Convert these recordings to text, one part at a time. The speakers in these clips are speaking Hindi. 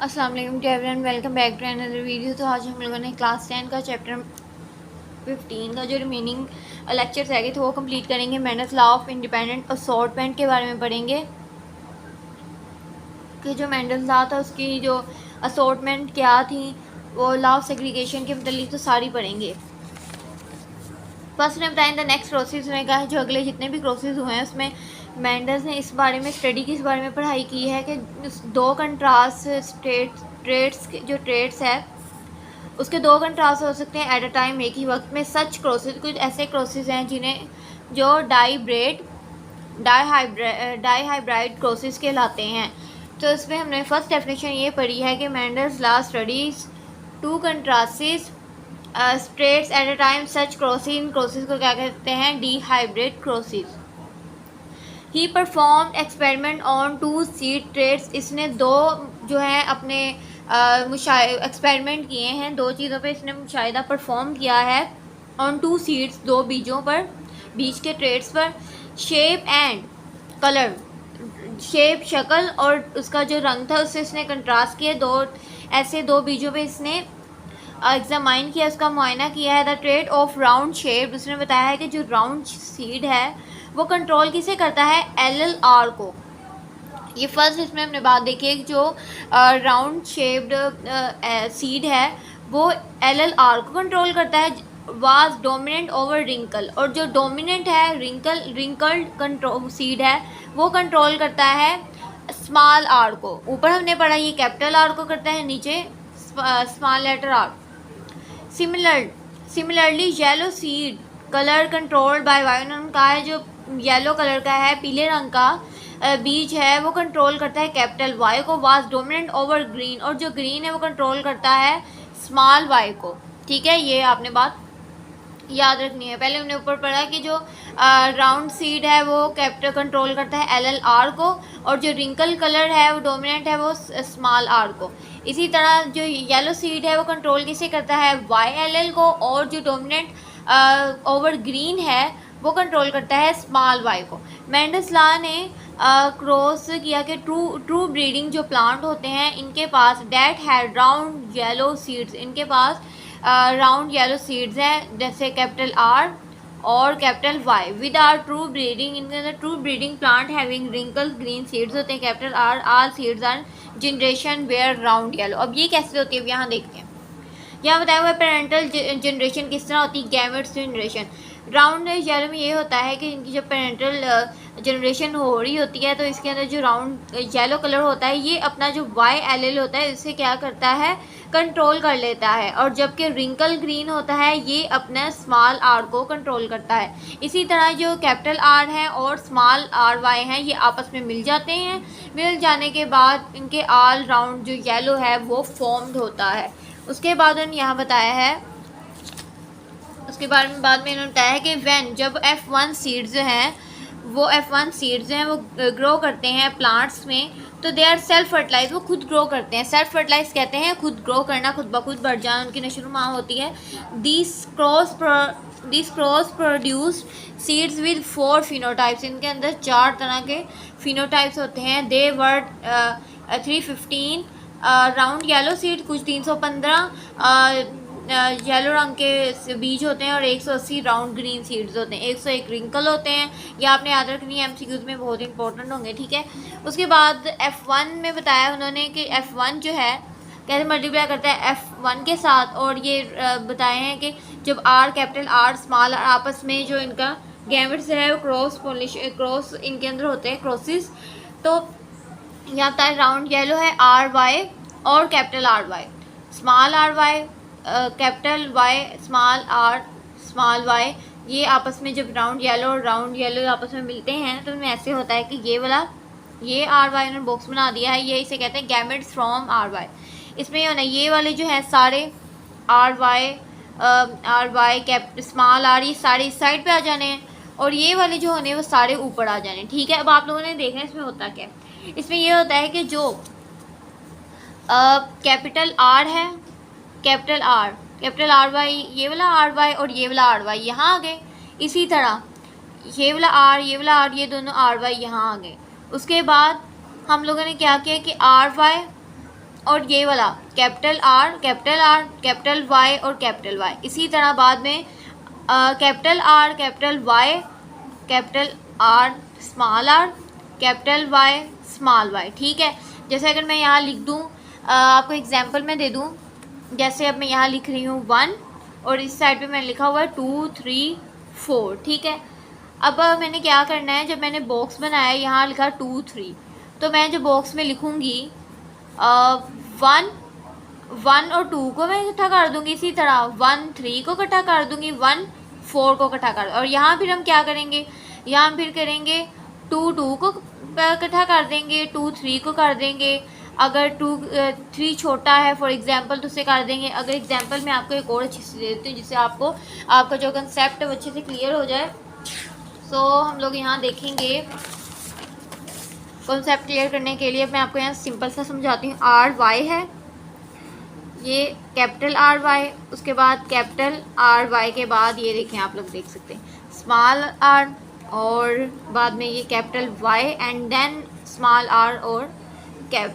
अस्सलाम वालेकुम to everyone, welcome back to another video. तो आज हम लोगों ने क्लास 10 का चैप्टर 15 का जो रिमेनिंग लेक्चर्स है तो वो कंप्लीट करेंगे। Mendel's law of independent assortment के बारे में पढ़ेंगे कि जो मेंडल्स लॉ था उसकी जो असॉर्टमेंट क्या थी, वो लॉ ऑफ सेग्रीगेशन के मतलब तो सारी पढ़ेंगे। फर्स्ट ने बताया द नेक्स्ट प्रोसेस में कहा है जो अगले जितने भी प्रोसेस हुए हैं उसमें मेंडल्स ने इस बारे में स्टडी की, इस बारे में पढ़ाई की है कि दो कंट्रास्ट ट्रेड्स जो ट्रेड्स है उसके दो कंट्रास्ट हो सकते हैं एट अ टाइम, एक ही वक्त में। सच क्रॉसेस, कुछ ऐसे क्रॉसेस हैं जिन्हें जो डाईहाइब्राइड क्रॉसेस कहलाते हैं। तो इसमें हमने फर्स्ट डेफिनेशन ये पढ़ी है कि Mendel's law studies two contrasts traits at a time. Such crosses, crosses को क्या कहते हैं? Dihybrid crosses. He perform experiment on two seed traits. इसने दो जो है अपने एक्सपेरिमेंट किए हैं, दो चीज़ों पे इसने मुशाहिदा परफॉर्म किया है। ऑन टू सीड्स, दो बीजों पर, बीज के ट्रेड्स पर। शेप एंड कलर, शेप शक्ल और उसका जो रंग था उससे इसने कंट्रास्ट किया। ऐसे दो बीजों पे इसने एग्जामाइन किया, उसका मुआयना किया है। The trade off round shape, उसने बताया है कि जो राउंड सीड है वो कंट्रोल किसे करता है? LLR को। ये फर्स्ट इसमें हमने बात देखी है कि जो राउंड शेप्ड सीड है वो LLR को कंट्रोल करता है। वाज डोमिनेंट ओवर रिंकल, और जो डोमिनेंट है रिंकल्ड कंट्रोल सीड है वो कंट्रोल करता है स्मॉल आर को। ऊपर हमने पढ़ा ये कैपिटल आर को करता है, नीचे small letter R. Similarly yellow seed colour controlled by Y, उन्होंने कहा है जो येलो कलर का है, पीले रंग का बीज है वो कंट्रोल करता है कैपिटल वाई को। वाज डोमिनेंट ओवर ग्रीन, और जो ग्रीन है वो कंट्रोल करता है स्मॉल वाई को। ठीक है, ये आपने बात याद रखनी है। पहले हमने ऊपर पढ़ा कि जो राउंड सीड है वो कैपिटल कंट्रोल करता है LLR को, और जो रिंकल कलर है वो डोमिनेंट है वो स्मॉल आर को। इसी तरह जो येलो सीड है वो कंट्रोल किसे करता है? YLL को, और जो डोमिनेंट ओवर ग्रीन है वो कंट्रोल करता है स्मॉल वाई को। मेंडल्स लॉ ने क्रॉस किया कि ट्रू ब्रीडिंग जो प्लांट होते हैं इनके पास that had round yellow seeds, इनके पास राउंड येलो सीड्स हैं जैसे कैपिटल R और capital Y। With are true breeding, इनके अंदर true breeding plant having wrinkle green seeds होते हैं capital R। All seeds are generation were round yellow. अब ये कैसे होती है यहाँ देखते हैं। यहाँ बताया हुआ है पेरेंटल जनरेशन किस तरह होती है, गैमेट्स जनरेशन। राउंड येलो में ये होता है कि इनकी जब पेरेंटल जनरेशन हो रही होती है तो इसके अंदर जो राउंड येलो कलर होता है ये अपना जो YLL होता है इससे क्या करता है? कंट्रोल कर लेता है। और जबकि रिंकल ग्रीन होता है ये अपना स्मॉल R को कंट्रोल करता है। इसी तरह जो कैपिटल R है और स्मॉल RY हैं ये आपस में मिल जाते हैं। मिल जाने के बाद इनके ऑल राउंड जो येलो है वो फॉर्म्ड होता है। उसके बाद उन्होंने यहाँ बताया है, उसके बाद में इन्होंने बताया है कि व्हेन, जब F1 सीड्स हैं वो F1 सीड्स हैं वो ग्रो करते हैं प्लांट्स में, तो दे आर सेल्फ फर्टिलाइज, वो खुद ग्रो करते हैं। सेल्फ फर्टिलाइज कहते हैं खुद ग्रो करना, खुद ब खुद बढ़ जाना, उनकी नशोनुमा होती है। This cross produce seeds with 4 phenotypes, इनके अंदर 4 तरह के फिनोटाइप्स होते हैं। दे वर 315 राउंड येलो सीड, कुछ 315 येलो रंग के बीज होते हैं, और 180 राउंड ग्रीन सीड्स होते हैं। 101 रिंकल होते हैं। ये आपने याद रखनी है, MCQs में बहुत इंपॉर्टेंट होंगे। ठीक है, उसके बाद F1 में बताया उन्होंने कि F1 जो है कैसे मल्टीप्लाई करता है F1 के साथ, और ये बताए हैं कि जब R कैपिटल R स्मॉल आपस में जो इनका गैमेट्स है वो क्रॉस इनके अंदर होते हैं क्रॉसिस। तो यहाँ बताया राउंड येलो है RY और capital RY, small RY capital Y, small Y, ये आपस में जब राउंड येलो आपस में मिलते हैं तो उनमें ऐसे होता है कि ये वाला ये RY उन्होंने बॉक्स बना दिया है, ये इसे कहते हैं गैमेट्स फ्रॉम RY। इसमें ये होना ये वाले जो है सारे RY कैप स्मॉल R ये सारे इस साइड पे आ जाने हैं, और ये वाले जो होने वो सारे ऊपर आ जाने। ठीक है, अब आप लोगों ने देखना है इसमें होता क्या है। इसमें ये होता है कि जो कैपिटल R है, कैपिटल RY, ये वाला RY और ये वाला RY यहाँ आ गए। इसी तरह ये वाला R ये दोनों RY यहाँ आ गए। उसके बाद हम लोगों ने क्या किया कि RY और ये वाला कैपिटल आर, कैपिटल वाई और कैपिटल वाई। इसी तरह बाद में capital R, capital Y, capital R, small R, capital Y, small Y. ठीक है, जैसे अगर मैं यहाँ लिख दूँ, आपको एग्जांपल मैं दे दूँ, जैसे अब मैं यहाँ लिख रही हूँ 1 और इस साइड पे मैंने लिखा हुआ है 2 3 4। ठीक है, अब मैंने क्या करना है, जब मैंने बॉक्स बनाया यहाँ लिखा 2 3, तो मैं जो बॉक्स में लिखूँगी 1 और 2 को मैं इकट्ठा कर दूँगी, इसी तरह 1 3 को इकट्ठा कर दूँगी, 1 4 को इकट्ठा कर, और यहाँ फिर हम क्या करेंगे, यहाँ फिर करेंगे 2 2 को इकट्ठा कर देंगे, 2 3 को कर देंगे, अगर 2 3 छोटा है फॉर एग्जांपल तो उसे कर देंगे। अगर एग्जांपल मैं आपको एक और अच्छी से दे देती हूँ जिससे आपको आपका जो कंसेप्ट है वो अच्छे से क्लियर हो जाए। सो हम लोग यहाँ देखेंगे, कॉन्सेप्ट क्लियर करने के लिए मैं आपको यहाँ सिंपल सा समझाती हूँ। आर वाई है, ये कैपिटल आर वाई, उसके बाद कैपिटल आर वाई के बाद ये देखें, आप लोग देख सकते हैं स्मॉल आर, और बाद में ये capital Y and then small R और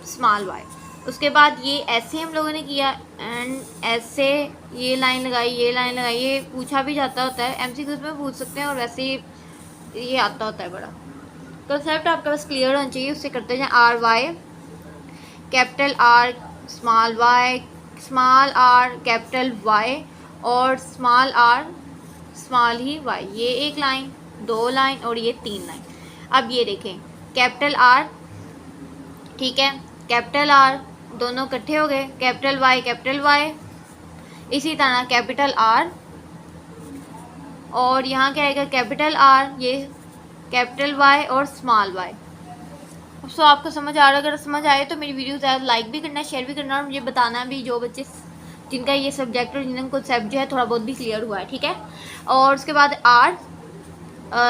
स्मॉल वाई। उसके बाद ये ऐसे हम लोगों ने किया एंड ऐसे ये लाइन लगाई, ये लाइन लगाई। ये पूछा भी जाता होता है, एमसीक्यूज में पूछ सकते हैं, और वैसे ये आता होता है। बड़ा कंसेप्ट आपका बस क्लियर होना चाहिए, उससे करते जाएं। R Y, capital R, small R, capital Y और स्मॉल आर, स्मॉल ही वाई। ये एक लाइन, 2 लाइन और ये 3 लाइन। अब ये देखें कैपिटल आर, ठीक है, कैपिटल आर दोनों इकट्ठे हो गए, कैपिटल वाई, इसी तरह कैपिटल आर और यहाँ क्या आएगा कैपिटल आर, ये कैपिटल वाई और स्मॉल वाई। सो आपको समझ आ रहा है? अगर समझ आए तो मेरी वीडियो ज़्यादा लाइक भी करना, शेयर भी करना और मुझे बताना भी, जो बच्चे जिनका ये सब्जेक्ट और जिनका कॉन्सेप्ट जो है थोड़ा बहुत भी क्लियर हुआ है। ठीक है, और उसके बाद आर,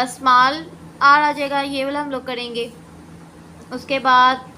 स्मॉल आर आ जाएगा, ये वाला हम लोग करेंगे। उसके बाद